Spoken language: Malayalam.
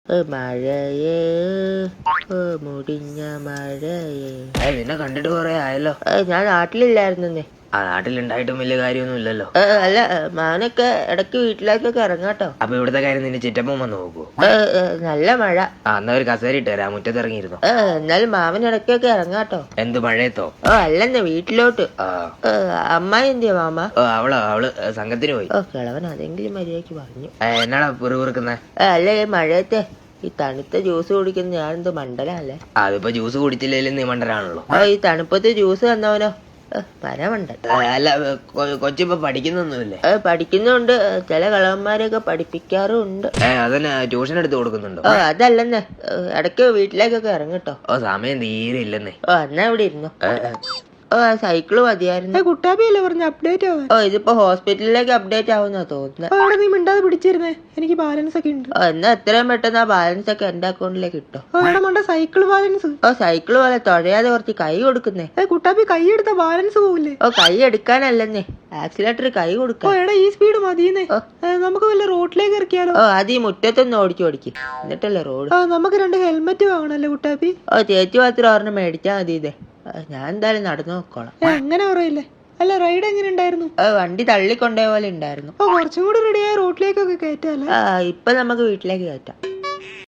മഴയേ മുടിഞ്ഞ മഴയേ. നിന്നെ കണ്ടിട്ട് കുറെ ആയല്ലോ. ഞാൻ നാട്ടിലില്ലായിരുന്നേ. ആ നാട്ടിലുണ്ടായിട്ടും വലിയ കാര്യമൊന്നും ഇല്ലല്ലോ. അല്ല, മാനൊക്കെ ഇടയ്ക്ക് വീട്ടിലേക്കൊക്കെ ഇറങ്ങാട്ടോ. അപ്പൊ ഇവിടുത്തെ കാര്യം നിന്റെ ചിറ്റപ്പം വന്ന് നോക്കൂ. നല്ല മഴ. എന്നാ ഒരു കസേര ഇട്ടുതരാം, മുറ്റത്ത് ഇറങ്ങിയിരുന്നു. എന്നാലും മാമൻ ഇടയ്ക്കൊക്കെ ഇറങ്ങാട്ടോ. എന്ത് മഴയത്തോ? അല്ലെന്നെ വീട്ടിലോട്ട്. അമ്മായി എന്തിയാ മാമ? അവള് സംഘത്തിന് പോയി. കിളവൻ അതെങ്കിലും മര്യാദക്ക് പറഞ്ഞു. എന്നാടാ പിറുപിറുക്കുന്നേ? അല്ല, മഴയത്തെ ഈ തണുത്ത ജ്യൂസ് കുടിക്കുന്ന ഞാനെന്ത് മണ്ടലല്ലേ. അതിപ്പോ ജ്യൂസ് കുടിച്ചില്ലേലും നീ മണ്ടനാണല്ലോ. ഈ തണുപ്പത്ത് ജ്യൂസ് തന്നവനോ പരമണ്ടൻ. അല്ല, കൊച്ചിപ്പോ പഠിക്കുന്നൊന്നുമില്ലേ? പഠിക്കുന്നുണ്ട്. ചില കളവന്മാരെയൊക്കെ പഠിപ്പിക്കാറുണ്ട്. അതന്നെ ട്യൂഷൻ എടുത്ത് കൊടുക്കുന്നുണ്ടോ? അതല്ലെന്നേ, ഇടയ്ക്ക് വീട്ടിലേക്കൊക്കെ ഇറങ്ങട്ടോ. സമയം തീരെ ഇല്ലെന്നേ. എന്നാ ഇവിടെ ഇരുന്നു. സൈക്കിള് മതിയായിരുന്നു. കുട്ടാപ്പിയല്ലേ പറഞ്ഞ അപ്ഡേറ്റ് ആവാൻ. ഇതിപ്പോ ഹോസ്പിറ്റലിലേക്ക് അപ്ഡേറ്റ് ആവുന്ന തോന്നുന്നത്. അവിടെ നീ മിണ്ടാതെ പിടിച്ചിരുന്നേ, എനിക്ക് ബാലൻസ് ഒക്കെ ഉണ്ട്. എന്നാ എത്രയും പെട്ടെന്ന് ആ ബാലൻസ് ഒക്കെ എന്റെ അക്കൗണ്ടിലേക്ക് ഇട്ടോ. അവിടെ സൈക്കിൾ ബാലൻസ്. സൈക്കിള് പോലെ തുഴയാതെ കുറച്ച് കൈ കൊടുക്കുന്നേ. കുട്ടാപ്പി കൈ എടുത്ത ബാലൻസ് പോവില്ലേ? കൈ എടുക്കാനല്ലെന്നേ, ആക്സിലേറ്റർ കൈ കൊടുക്കാം. എടാ ഈ സ്പീഡ് മതിയെന്നേ. നമുക്ക് വല്ല റോഡിലേക്ക് ഇറക്കിയാലോ? അത് ഈ മുറ്റത്തൊന്ന് ഓടിക്കും എന്നിട്ടല്ലേ റോഡ്. നമുക്ക് 2 ഹെൽമെറ്റ് വാങ്ങണല്ലേ കുട്ടാപ്പി? ചേച്ചി മാത്രം ഒരെണ്ണം മേടിച്ചാ മതി. ഇതേ ഞാൻ എന്തായാലും നടന്നു നോക്കോളാം. അങ്ങനെ പറയില്ലേ. അല്ല, റൈഡ് എങ്ങനെ ഉണ്ടായിരുന്നു? വണ്ടി തള്ളിക്കൊണ്ടേ പോലെ ഉണ്ടായിരുന്നു. കുറച്ചും കൂടി റെഡിയായ റോഡിലേക്കൊക്കെ കയറ്റാല്ലേ? ഇപ്പൊ നമുക്ക് വീട്ടിലേക്ക് കയറ്റാം.